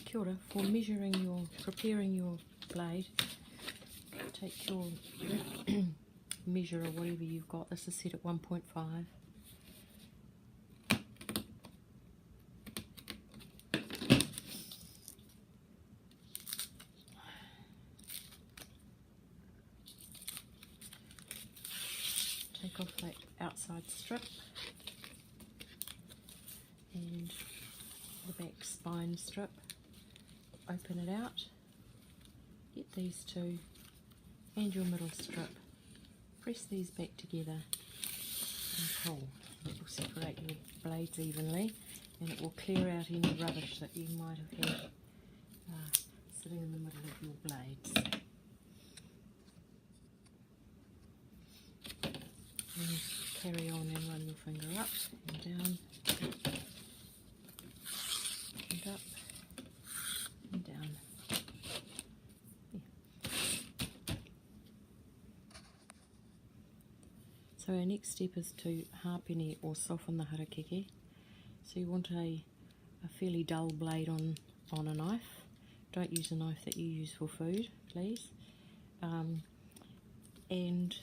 Kia ora. For preparing your blade, take your measure or whatever you've got. This is set at 1.5. Take off that outside strip and the back spine strip. Open it out. Get these two and your middle strip. Press these back together and pull. It will separate your blades evenly and it will clear out any rubbish that you might have had sitting in the middle of your blades. And carry on and run your finger up and down and up and down. So our next step is to hāpene or soften the harakeke. So you want a fairly dull blade on a knife. Don't use a knife that you use for food, please. And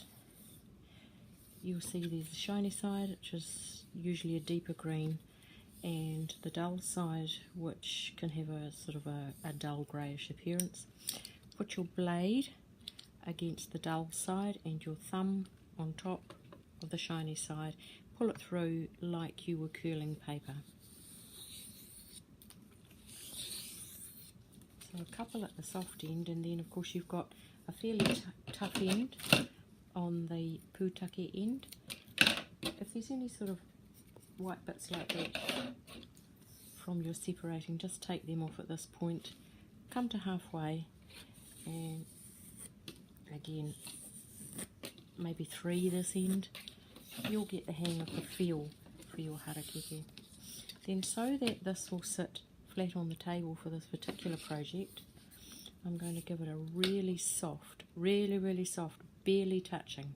you'll see there's the shiny side, which is usually a deeper green, and the dull side, which can have a sort of a dull greyish appearance. Put your blade against the dull side and your thumb on top of the shiny side. Pull it through like you were curling paper. So a couple at the soft end, and then of course you've got a fairly tough end on the pūtake end. If there's any sort of white bits like that from your separating, just take them off at this point. Come to halfway and again maybe 3 this end. You'll get the hang of the feel for your harakeke. Then, so that this will sit flat on the table for this particular project, I'm going to give it a really soft, really soft, barely touching.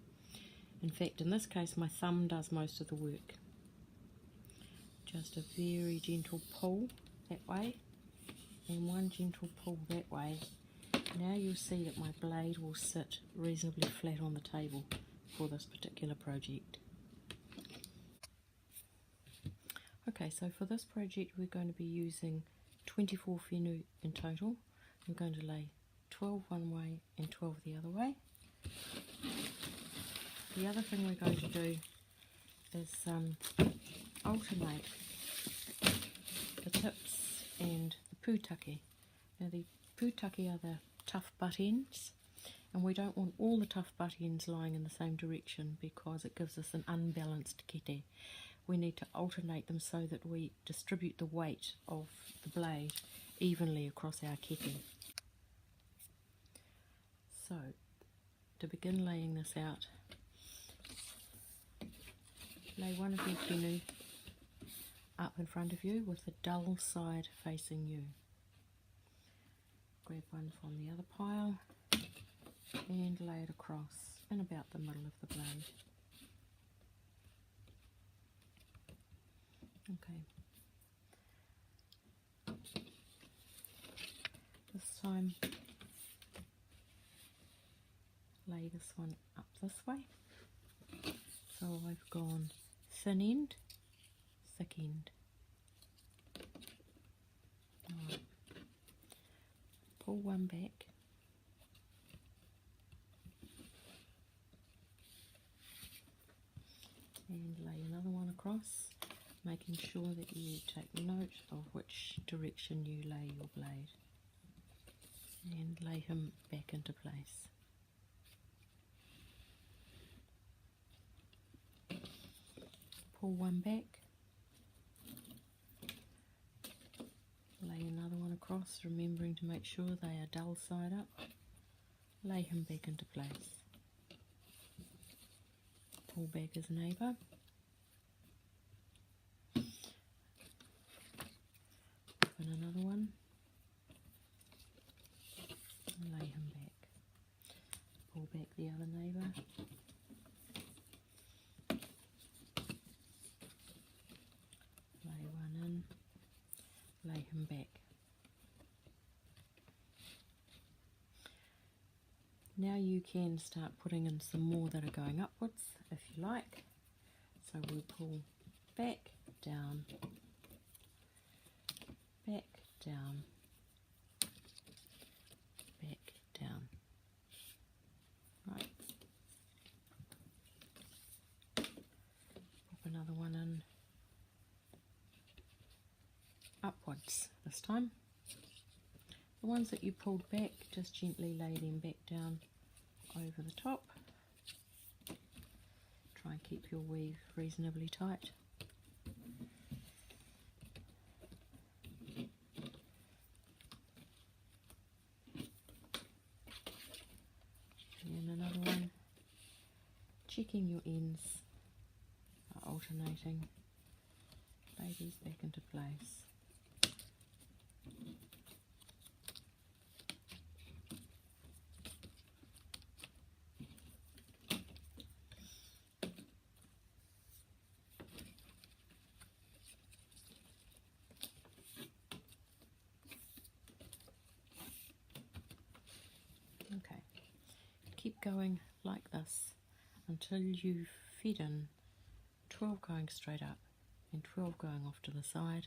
In fact, in this case, my thumb does most of the work. Just a very gentle pull that way, and one gentle pull that way. Now you'll see that my blade will sit reasonably flat on the table for this particular project. Okay, so for this project we're going to be using 24 whenua in total. I'm going to lay 12 one way and 12 the other way. The other thing we're going to do is alternate the tips and the pūtake. Now the pūtake are the tough butt ends, and we don't want all the tough butt ends lying in the same direction because it gives us an unbalanced kete. We need to alternate them so that we distribute the weight of the blade evenly across our kete. So, to begin laying this out, lay one of your whenua up in front of you with the dull side facing you. Grab one from the other pile and lay it across in about the middle of the blade. Okay. This time, lay this one up this way. So I've gone thin end, thick end. Right. Pull one back. And lay another one across, making sure that you take note of which direction you lay your blade. And lay him back into place. Pull one back. Lay another one across, remembering to make sure they are dull side up. Lay him back into place. Pull back his neighbour. Open another one. And lay him back. Pull back the other neighbour. Lay one in. Lay him back. Now you can start putting in some more that are going upwards if you like. So we'll pull back, down, back, down, back, down. Right. Pop another one in upwards this time. The ones that you pulled back, just gently lay them back down over the top. Try and keep your weave reasonably tight. And another one. Checking your ends, alternating, lay these back into place. Okay, keep going like this until you feed in 12 going straight up and 12 going off to the side.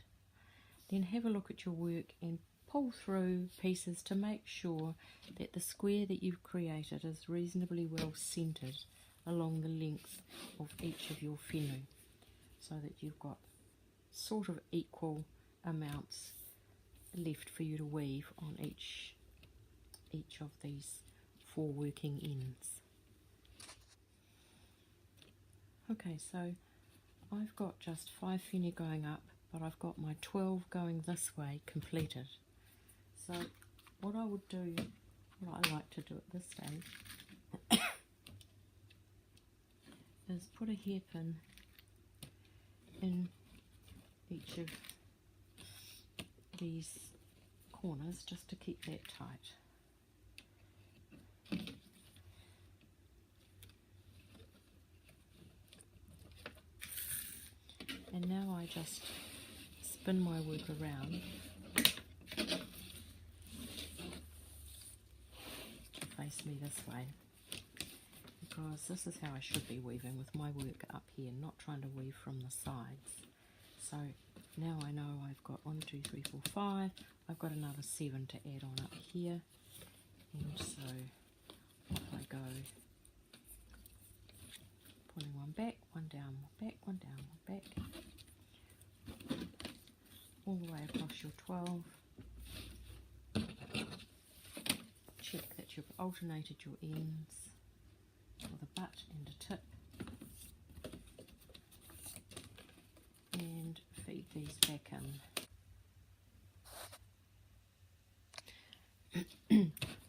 Then have a look at your work and pull through pieces to make sure that the square that you've created is reasonably well centered along the length of each of your whenua, so that you've got sort of equal amounts left for you to weave on each of these 4 working ends. Okay, so I've got just 5 whenua going up, but I've got my 12 going this way completed. So what I would do, what I like to do at this stage, is put a hairpin in each of these corners just to keep that tight. And now I just spin my work around to face me this way, because this is how I should be weaving with my work up here, not trying to weave from the sides. So now I know I've got 1, 2, 3, 4, 5. I've got another 7 to add on up here, and so off I go, pulling one back, one down, one back, one down, one back, all the way across your 12. Check that you've alternated your ends with a butt and a tip, and feed these back in.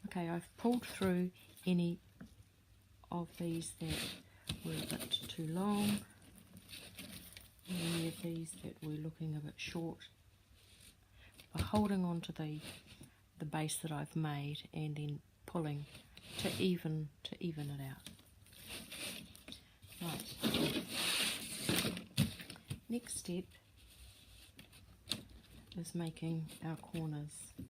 Okay, I've pulled through any of these that were a bit too long, any of these that were looking a bit short, by holding on to the base that I've made and then pulling to even it out. Right. Next step is making our corners.